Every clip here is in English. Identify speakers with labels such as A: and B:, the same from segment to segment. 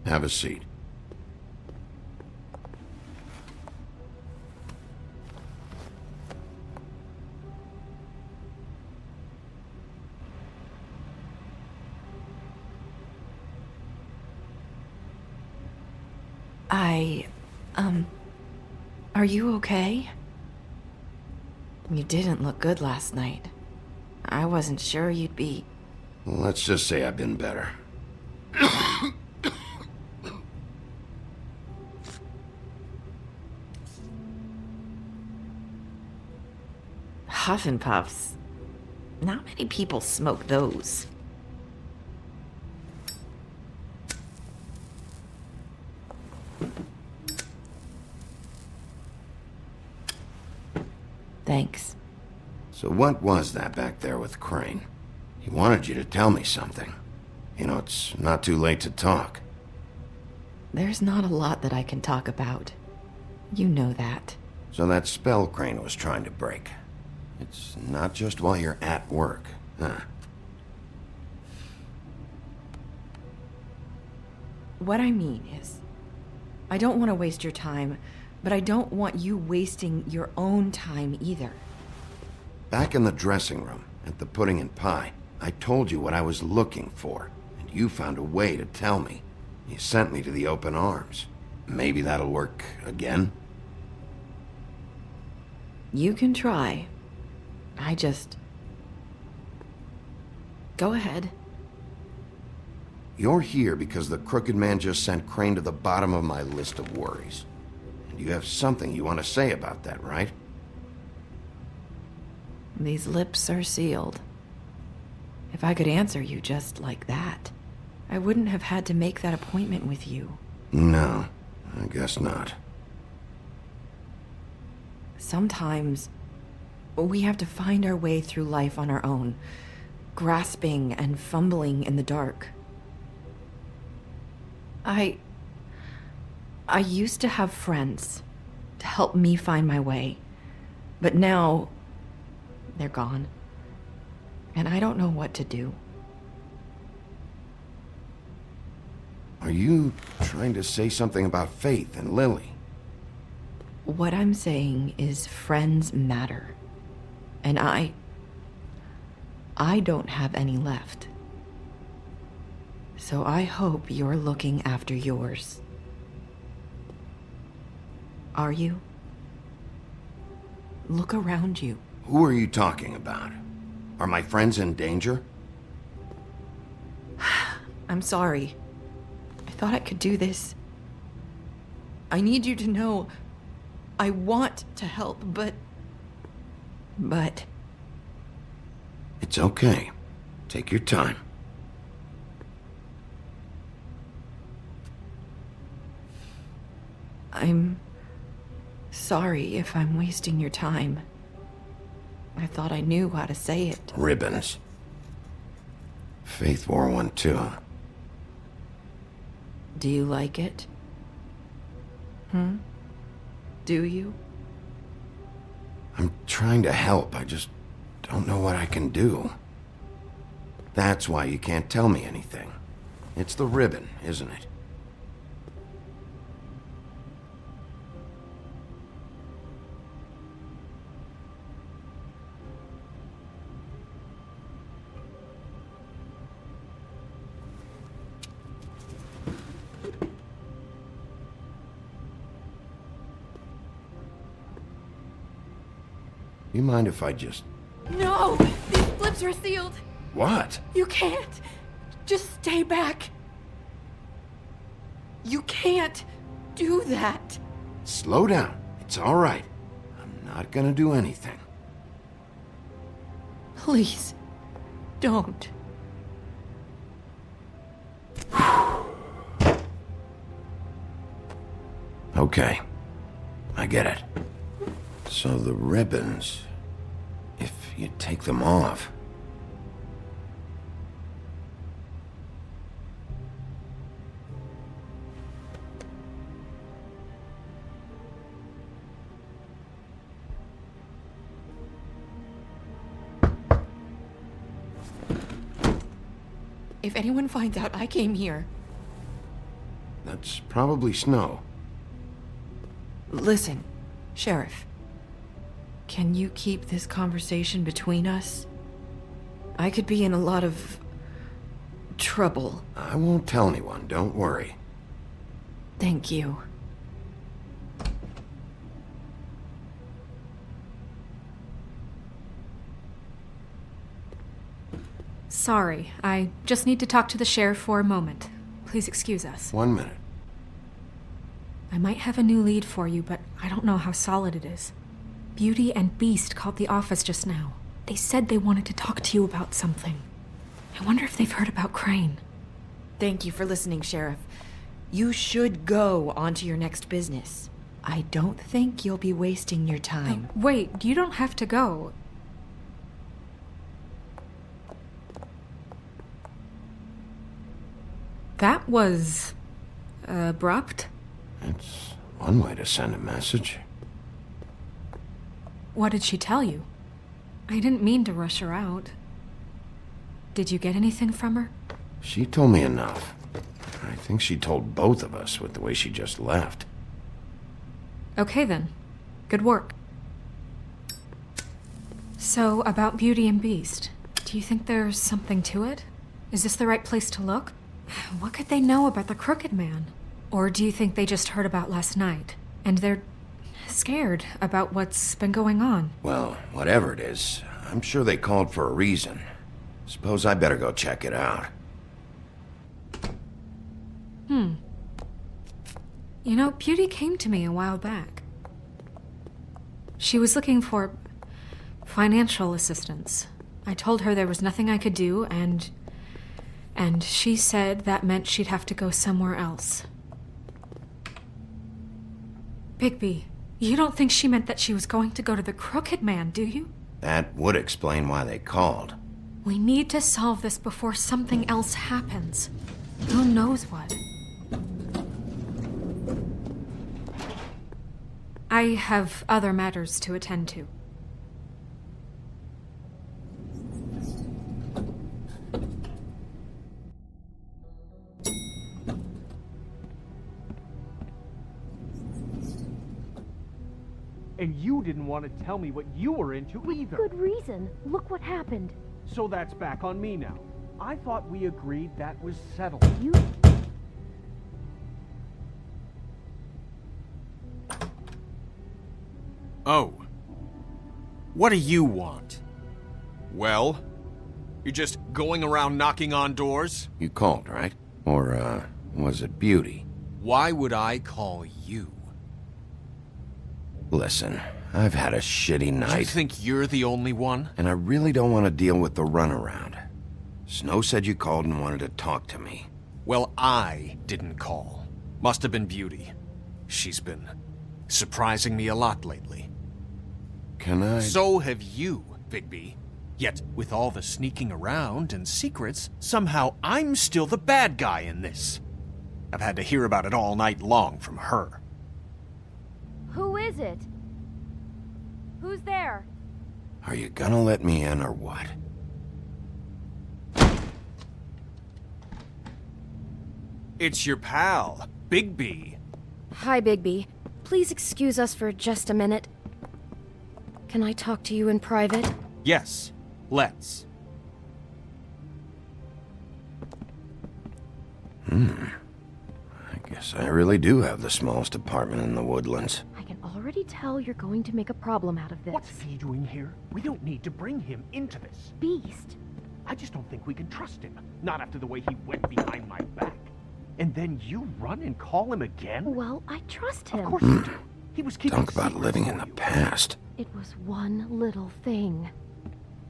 A: Have a seat.
B: Are you okay? You didn't look good last night. I wasn't sure you'd be...
A: Let's just say I've been better.
B: Huff and Puffs. Not many people smoke those. Thanks.
A: So what was that back there with Crane? He wanted you to tell me something. You know, it's not too late to talk.
B: There's not a lot that I can talk about. You know that.
A: So that spell Crane was trying to break. It's not just while you're at work, huh?
B: What I mean is, I don't want to waste your time, but I don't want you wasting your own time either.
A: Back in the dressing room, at the pudding and pie, I told you what I was looking for, and you found a way to tell me. You sent me to the open arms. Maybe that'll work again?
B: You can try. Go ahead.
A: You're here because the crooked man just sent Crane to the bottom of my list of worries. And you have something you want to say about that, right?
B: These lips are sealed. If I could answer you just like that, I wouldn't have had to make that appointment with you.
A: No, I guess not.
B: Sometimes we have to find our way through life on our own, grasping and fumbling in the dark. I used to have friends to help me find my way, but now they're gone, and I don't know what to do.
A: Are you trying to say something about Faith and Lily?
B: What I'm saying is friends matter, and I don't have any left. So I hope you're looking after yours. Are you? Look around you.
A: Who are you talking about? Are my friends in danger?
B: I'm sorry. I thought I could do this. I need you to know I want to help, but...
A: It's okay. Take your time.
B: I'm sorry if I'm wasting your time. I thought I knew how to say it.
A: Ribbons. Faith wore one too.
B: Do you like it? Do you?
A: I'm trying to help. I just don't know what I can do. That's why you can't tell me anything. It's the ribbon, isn't it? You mind if I just...
B: No! These flips are sealed!
A: What?
B: You can't! Just stay back! You can't do that!
A: Slow down. It's all right. I'm not gonna do anything.
B: Please, don't.
A: Okay. I get it. So the ribbons... If you take them off...
B: If anyone finds out I came here,
A: That's probably snow.
B: Listen, Sheriff. Can you keep this conversation between us? I could be in a lot of trouble.
A: I won't tell anyone, don't worry.
B: Thank you.
C: Sorry, I just need to talk to the sheriff for a moment. Please excuse us.
A: 1 minute.
C: I might have a new lead for you, but I don't know how solid it is. Beauty and Beast called the office just now. They said they wanted to talk to you about something. I wonder if they've heard about Crane.
B: Thank you for listening, Sheriff. You should go on to your next business. I don't think you'll be wasting your time.
C: Wait, you don't have to go. That was abrupt.
A: It's one way to send a message.
C: What did she tell you? I didn't mean to rush her out. Did you get anything from her?
A: She told me enough. I think she told both of us with the way she just left.
C: Okay then. Good work. So, about Beauty and Beast, do you think there's something to it? Is this the right place to look? What could they know about the Crooked Man? Or do you think they just heard about last night, and they're scared about what's been going on?
A: Well, whatever it is, I'm sure they called for a reason. Suppose I better go check it out.
C: You know, Beauty came to me a while back. She was looking for financial assistance. I told her there was nothing I could do, and she said that meant she'd have to go somewhere else. Bigby, you don't think she meant that she was going to go to the Crooked Man, do you?
A: That would explain why they called.
C: We need to solve this before something else happens. Who knows what? I have other matters to attend to.
D: And you didn't want to tell me what you were into either.
E: Good reason. Look what happened.
D: So that's back on me now. I thought we agreed that was settled.
E: You...
F: Oh. What do you want? Well? You're just going around knocking on doors?
A: You called, right? Or, was it Beauty?
F: Why would I call you?
A: Listen, I've had a shitty
F: You
A: night,
F: think you're the only one?
A: and I really don't want to deal with the runaround. Snow said you called and wanted to talk to me.
F: Well, I didn't call. Must have been Beauty. She's been surprising me a lot lately.
A: Can I...
F: So have you, Bigby. Yet, with all the sneaking around and secrets, somehow I'm still the bad guy in this. I've had to hear about it all night long from her.
E: Who is it? Who's there?
A: Are you gonna let me in or what?
F: It's your pal, Bigby.
E: Hi, Bigby. Please excuse us for just a minute. Can I talk to you in private?
F: Yes, let's.
A: I guess I really do have the smallest apartment in the woodlands.
E: I can already tell you're going to make a problem out of this.
D: What's he doing here? We don't need to bring him into this.
E: Beast.
D: I just don't think we can trust him. Not after the way he went behind my back. And then you run and call him again?
E: Well, I trust
D: Of
E: him.
D: course you do. He was keeping
A: Talk about
D: secrets
A: living in
D: for
A: the
D: you.
A: past.
E: It was one little thing.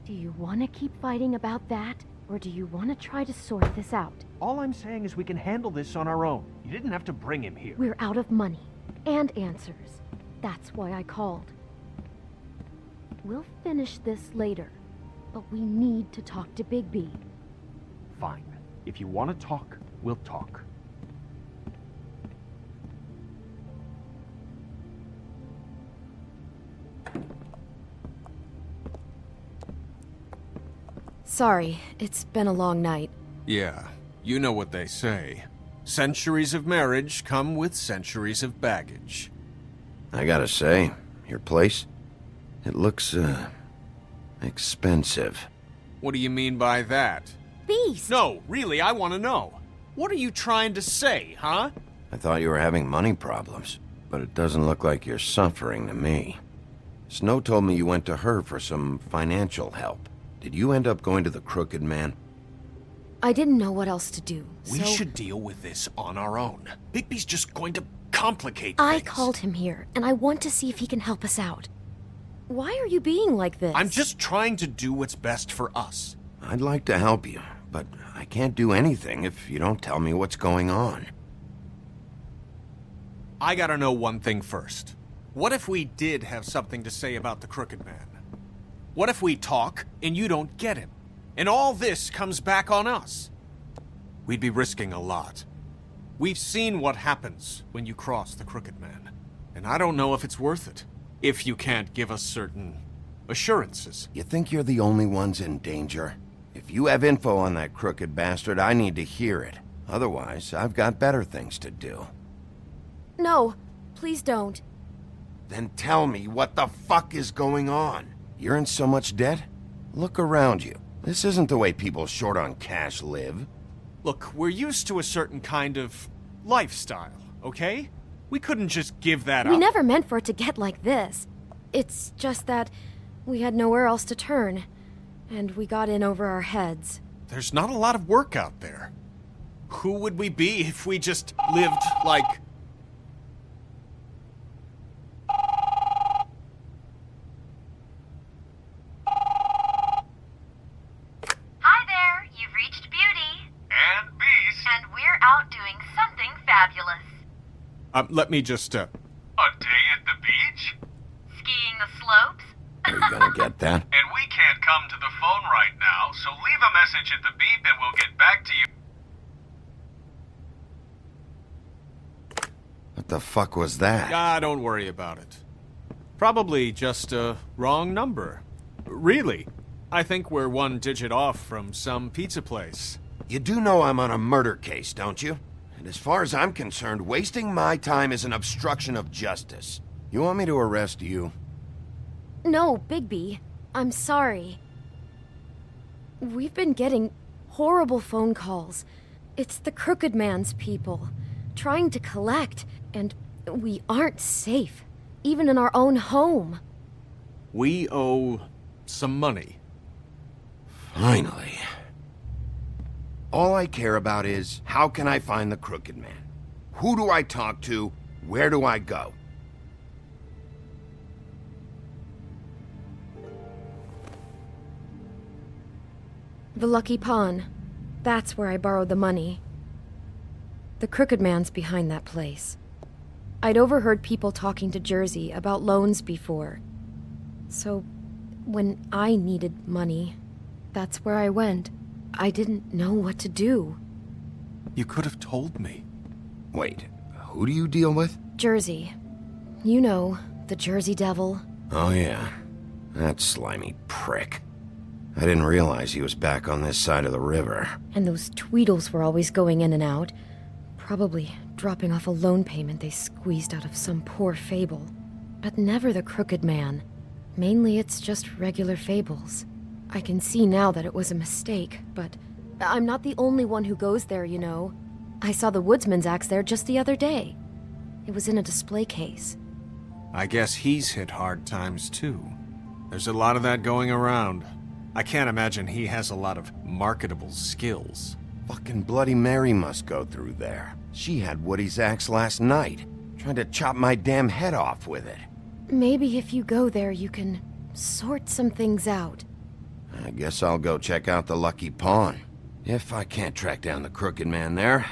E: Do you want to keep fighting about that, or do you want to try to sort this out?
D: All I'm saying is we can handle this on our own. You didn't have to bring him here.
E: We're out of money and answers. That's why I called. We'll finish this later, but we need to talk to Bigby.
D: Fine. If you want to talk, we'll talk.
E: Sorry, it's been a long night.
F: Yeah, you know what they say. Centuries of marriage come with centuries of baggage.
A: I gotta say, your place, it looks, expensive.
F: What do you mean by that?
E: Beast!
F: No, really, I want to know. What are you trying to say, huh?
A: I thought you were having money problems, but it doesn't look like you're suffering to me. Snow told me you went to her for some financial help. Did you end up going to the Crooked Man?
E: I didn't know what else to do,
F: We
E: so
F: should deal with this on our own. Bigby's just going to complicate
E: I
F: things.
E: called him here, and I want to see if he can help us out. Why are you being like this?
F: I'm just trying to do what's best for us.
A: I'd like to help you, but I can't do anything if you don't tell me what's going on.
F: I gotta know one thing first. What if we did have something to say about the Crooked Man? What if we talk and you don't get him? And all this comes back on us? We'd be risking a lot. We've seen what happens when you cross the Crooked Man. And I don't know if it's worth it. If you can't give us certain assurances.
A: You think you're the only ones in danger? If you have info on that crooked bastard, I need to hear it. Otherwise, I've got better things to do.
E: No, please don't.
A: Then tell me what the fuck is going on? You're in so much debt? Look around you. This isn't the way people short on cash live.
F: Look, we're used to a certain kind of lifestyle, okay? We couldn't just give that up.
E: We never meant for it to get like this. It's just that we had nowhere else to turn, and we got in over our heads.
F: There's not a lot of work out there. Who would we be if we just lived like...
G: Hi there, you've reached Beauty.
H: And Beast.
G: And we're out doing something fabulous.
F: let me just,
H: A day at the beach?
G: Skiing the slopes?
A: Are you gonna get that?
H: And we can't come to the phone right now, so leave a message at the beep and we'll get back to you.
A: What the fuck was that?
F: don't worry about it. Probably just a wrong number. Really, I think we're one digit off from some pizza place.
A: You do know I'm on a murder case, don't you? And as far as I'm concerned, wasting my time is an obstruction of justice. You want me to arrest you?
E: No, Bigby, I'm sorry. We've been getting horrible phone calls. It's the Crooked Man's people, trying to collect, and we aren't safe, even in our own home.
F: We owe some money.
A: Finally. All I care about is, how can I find the Crooked Man? Who do I talk to? Where do I go?
E: The Lucky Pawn. That's where I borrowed the money. The Crooked Man's behind that place. I'd overheard people talking to Jersey about loans before. So, when I needed money, that's where I went. I didn't know what to do.
F: You could have told me.
A: Wait, who do you deal with?
E: Jersey. You know, the Jersey Devil.
A: Oh yeah, that slimy prick. I didn't realize he was back on this side of the river.
E: And those Tweedles were always going in and out. Probably dropping off a loan payment they squeezed out of some poor fable. But never the Crooked Man. Mainly it's just regular fables. I can see now that it was a mistake, but I'm not the only one who goes there, you know. I saw the woodsman's axe there just the other day. It was in a display case.
F: I guess he's hit hard times too. There's a lot of that going around. I can't imagine he has a lot of marketable skills.
A: Fucking Bloody Mary must go through there. She had Woody's axe last night, trying to chop my damn head off with it.
E: Maybe if you go there, you can sort some things out.
A: I guess I'll go check out the Lucky Pawn. If I can't track down the Crooked Man there,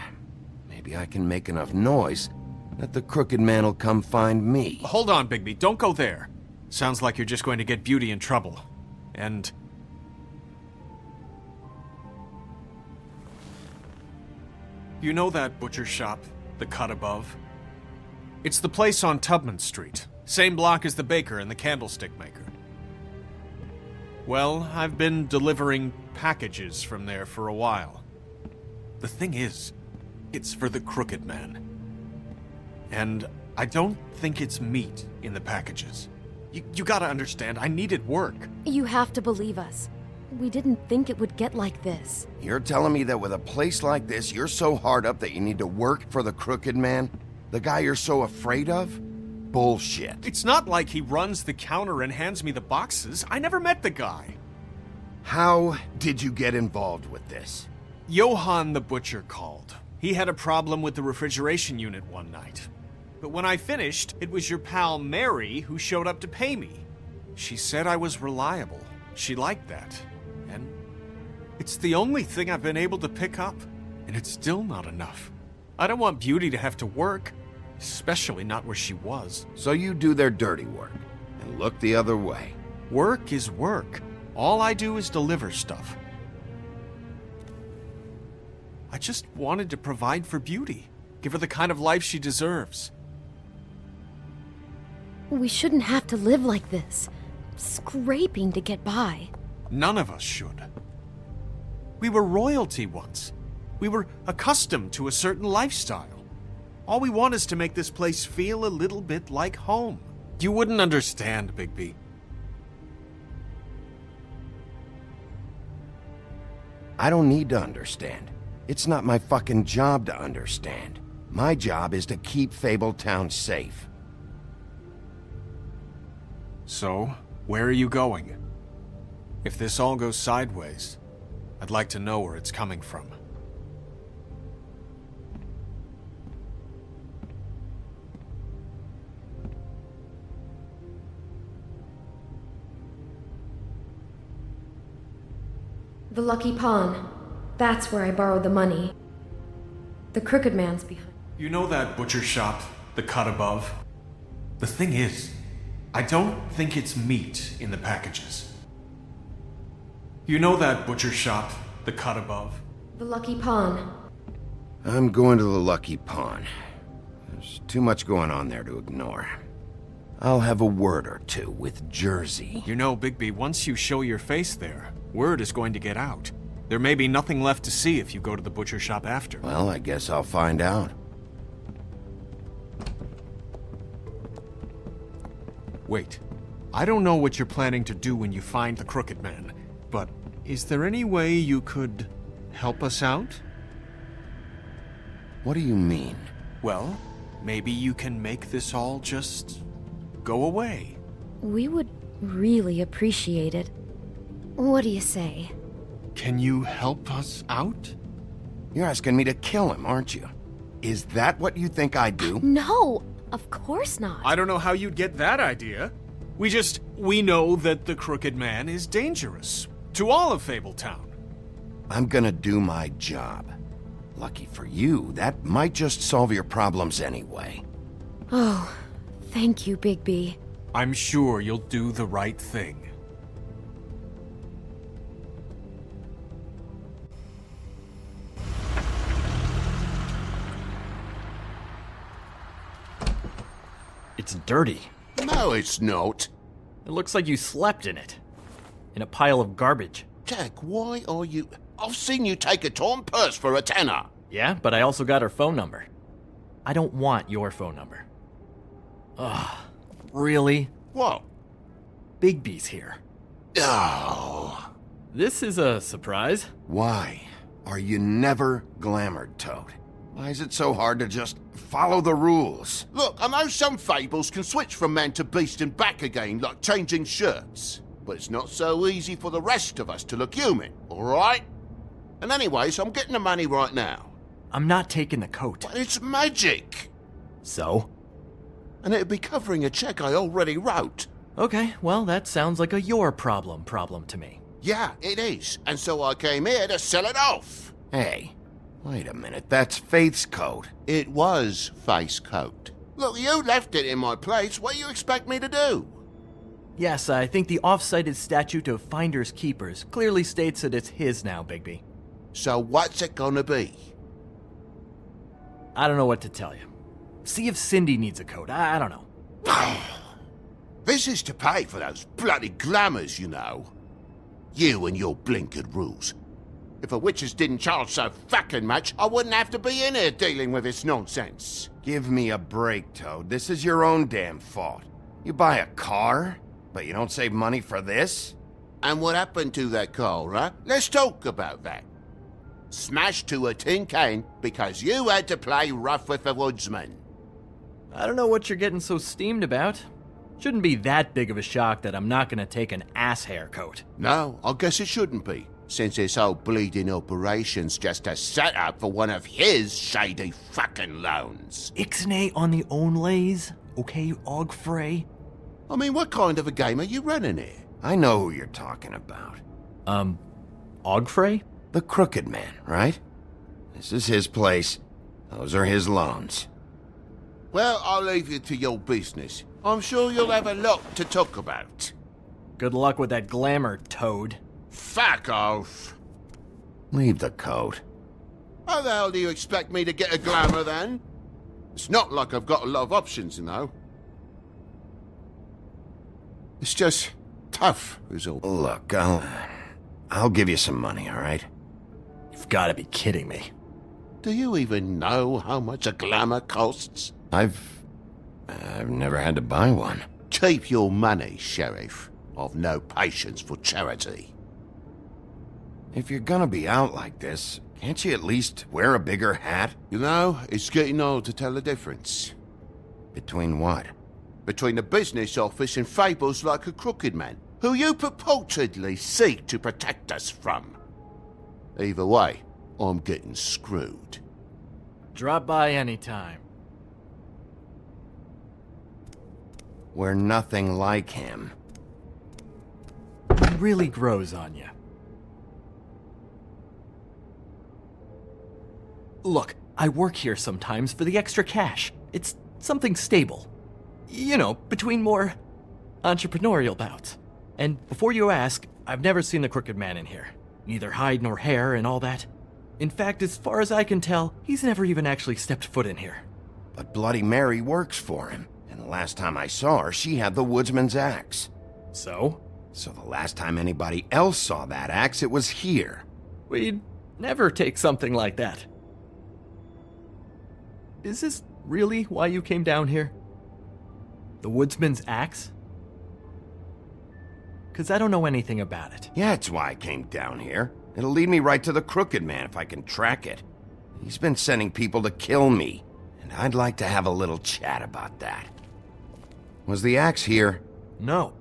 A: maybe I can make enough noise that the Crooked Man will come find me.
F: Hold on, Bigby, don't go there. Sounds like you're just going to get Beauty in trouble. And... you know that butcher shop, the cut above? It's the place on Tubman Street. Same block as the baker and the candlestick maker. Well, I've been delivering packages from there for a while. The thing is, It's for the Crooked Man. And I don't think it's meat in the packages. You gotta understand, I needed work.
E: You have to believe us. We didn't think it would get like this.
A: You're telling me that with a place like this, you're so hard up that you need to work for the Crooked Man? The guy you're so afraid of? Bullshit.
F: It's not like he runs the counter and hands me the boxes. I never met the guy.
A: How did you get involved with this?
F: Johann the Butcher called. He had a problem with the refrigeration unit one night. But when I finished, it was your pal Mary who showed up to pay me. She said I was reliable. She liked that. And it's the only thing I've been able to pick up. And it's still not enough. I don't want Beauty to have to work, especially not where she was.
A: So you do their dirty work and look the other way.
F: Work is work. All I do is deliver stuff. I just wanted to provide for Beauty. Give her the kind of life she deserves.
E: We shouldn't have to live like this, scraping to get by.
F: None of us should. We were royalty once. We were accustomed to a certain lifestyle. All we want is to make this place feel a little bit like home. You wouldn't understand, Bigby.
A: I don't need to understand. It's not my fucking job to understand. My job is to keep Fabletown safe.
F: So, where are you going? If this all goes sideways, I'd like to know where it's coming from.
E: The Lucky Pawn. That's where I borrowed the money. The Crooked Man's behind.
F: You know that butcher shop, the cut above? The thing is, I don't think it's meat in the packages. You know that butcher shop, the cut above?
E: The Lucky Pawn.
A: I'm going to the Lucky Pawn. There's too much going on there to ignore. I'll have a word or two with Jersey.
F: You know, Bigby, once you show your face there, word is going to get out. There may be nothing left to see if you go to the butcher shop after.
A: Well, I guess I'll find out.
F: Wait. I don't know what you're planning to do when you find the Crooked Man, but is there any way you could help us out?
A: What do you mean?
F: Well, maybe you can make this all just go away.
E: We would really appreciate it. What do you say?
F: Can you help us out?
A: You're asking me to kill him, aren't you? Is that what you think I do?
E: No, of course not.
F: I don't know how you'd get that idea. We know that the Crooked Man is dangerous. To all of Fabletown.
A: I'm gonna do my job. Lucky for you, that might just solve your problems anyway.
E: Oh, thank you, Bigby.
F: I'm sure you'll do the right thing.
I: It's dirty.
J: No, it's not.
I: It looks like you slept in it. In a pile of garbage.
J: Jack, why are you... I've seen you take a torn purse for a tenner.
I: Yeah, but I also got her phone number. I don't want your phone number. Ugh, really?
J: What?
I: Bigby's here.
J: Oh.
I: This is a surprise.
A: Why are you never glamored, Toad? Why is it so hard to just follow the rules?
J: Look, I know some fables can switch from man to beast and back again, like changing shirts. But it's not so easy for the rest of us to look human, alright? And anyways, I'm getting the money right now.
I: I'm not taking the coat.
J: But it's magic!
I: So?
J: And it'd be covering a check I already wrote.
I: Okay, well, that sounds like a your problem to me.
J: Yeah, it is. And so I came here to sell it off.
A: Hey, wait a minute, that's Faith's coat.
J: It was Faith's coat. Look, you left it in my place. What do you expect me to do?
I: Yes, I think the off-cited statute of Finders Keepers clearly states that it's his now, Bigby.
J: So what's it gonna be?
I: I don't know what to tell you. See if Cindy needs a coat. I don't know.
J: This is to pay for those bloody glamours, you know. You and your blinkered rules. If the witches didn't charge so fucking much, I wouldn't have to be in here dealing with this nonsense.
A: Give me a break, Toad. This is your own damn fault. You buy a car, but you don't save money for this?
J: And what happened to that car, huh? Let's talk about that. Smashed to a tin can because you had to play rough with the woodsman.
I: I don't know what you're getting so steamed about. Shouldn't be that big of a shock that I'm not gonna take an ass haircut.
J: No, I guess it shouldn't be, since this whole bleeding operation's just a setup for one of his shady fucking loans.
I: Ixnay on the own lays, okay, Og Frey?
J: I mean, what kind of a game are you running here?
A: I know who you're talking about.
I: Og Frey?
A: The Crooked Man, right? This is his place. Those are his loans.
J: Well, I'll leave you to your business. I'm sure you'll have a lot to talk about.
I: Good luck with that glamour, Toad.
J: Fuck off.
A: Leave the coat.
J: How the hell do you expect me to get a glamour then? It's not like I've got a lot of options, you know. It's just tough, is all.
A: Look, I'll give you some money, all right?
I: You've gotta be kidding me.
J: Do you even know how much a glamour costs?
A: I've never had to buy one.
J: Keep your money, Sheriff. I've no patience for charity.
A: If you're gonna be out like this, can't you at least wear a bigger hat?
J: You know, it's getting old to tell the difference.
A: Between what?
J: Between the business office and fables like a Crooked Man, who you purportedly seek to protect us from. Either way, I'm getting screwed.
I: Drop by anytime.
A: We're nothing like him.
I: He really grows on you. Look, I work here sometimes for the extra cash. It's something stable. You know, between more entrepreneurial bouts. And before you ask, I've never seen the Crooked Man in here. Neither hide nor hair and all that. In fact, as far as I can tell, he's never even actually stepped foot in here.
A: But Bloody Mary works for him. And the last time I saw her, she had the woodsman's axe.
I: So?
A: So the last time anybody else saw that axe, it was here.
I: We'd never take something like that. Is this really why you came down here? The woodsman's axe? 'Cause I don't know anything about it.
A: Yeah, it's why I came down here. It'll lead me right to the Crooked Man if I can track it. He's been sending people to kill me, and I'd like to have a little chat about that. Was the axe here?
I: No.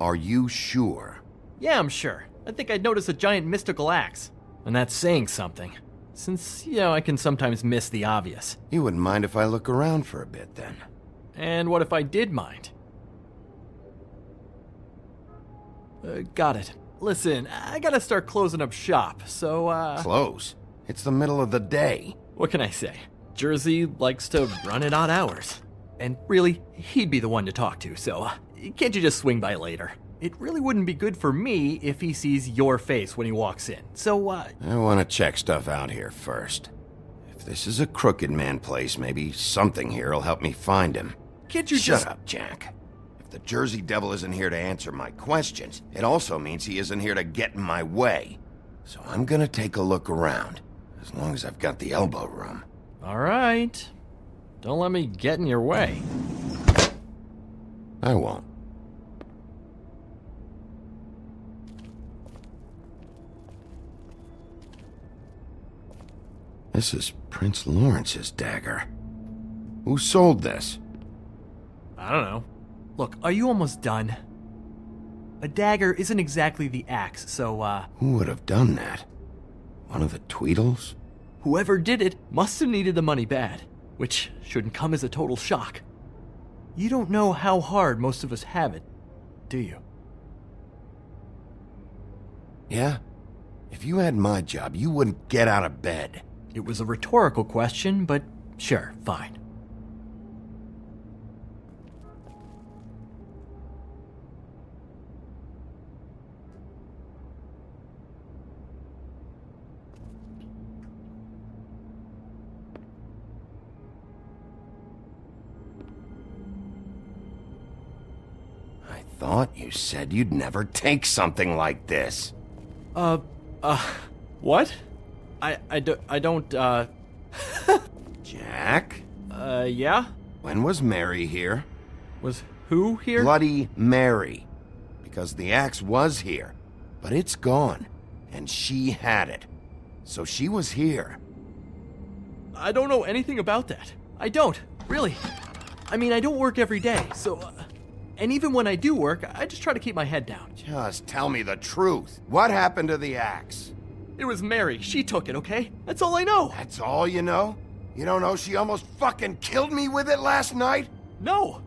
A: Are you sure?
I: Yeah, I'm sure. I think I'd notice a giant mystical axe. And that's saying something. Since, you know, I can sometimes miss the obvious.
A: You wouldn't mind if I look around for a bit, then?
I: And what if I did mind? Got it. Listen, I gotta start closing up shop, so,
A: Close? It's the middle of the day.
I: What can I say? Jersey likes to run at odd hours. And really, he'd be the one to talk to, so can't you just swing by later? It really wouldn't be good for me if he sees your face when he walks in, so,
A: I want to check stuff out here first. If this is a Crooked Man place, maybe something here will help me find him.
I: Can't you
A: Shut
I: just...
A: up, Jack. If the Jersey Devil isn't here to answer my questions, it also means he isn't here to get in my way. So I'm gonna take a look around, as long as I've got the elbow room.
I: All right. Don't let me get in your way.
A: I won't. This is Prince Lawrence's dagger. Who sold this?
I: I don't know. Look, are you almost done? A dagger isn't exactly the axe, so,
A: Who would have done that? One of the Tweedles?
I: whoever did it must have needed the money bad, which shouldn't come as a total shock. You don't know how hard most of us have it, do you?
A: Yeah? If you had my job, you wouldn't get out of bed.
I: It was a rhetorical question, but sure, fine.
A: I thought you said you'd never take something like this.
I: What? I don't,
A: Jack?
I: Yeah?
A: When was Mary here?
I: Was who here?
A: Bloody Mary. Because the axe was here, but it's gone, and she had it. So she was here.
I: I don't know anything about that. I don't, really. I mean, I don't work every day, so... and even when I do work, I just try to keep my head down.
A: Just tell me the truth. What happened to the axe?
I: It was Mary. She took it, okay? That's all I know.
A: That's all you know? You don't know she almost fucking killed me with it last night?
I: No.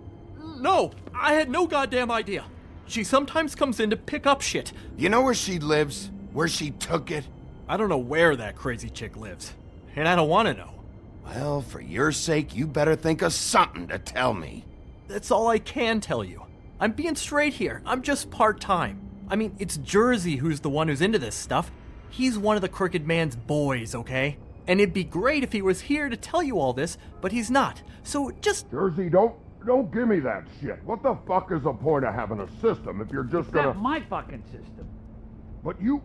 I: No. I had no goddamn idea. She sometimes comes in to pick up shit.
A: You know where she lives? Where she took it?
I: I don't know where that crazy chick lives. And I don't want to know.
A: Well, for your sake, you better think of something to tell me.
I: That's all I can tell you. I'm being straight here. I'm just part-time. I mean, it's Jersey who's the one who's into this stuff. He's one of the Crooked Man's boys, okay? And it'd be great if he was here to tell you all this, but he's not. So just...
K: Jersey, don't give me that shit. What the fuck is the point of having a system if you're just gonna...
L: That's my fucking system.
K: But you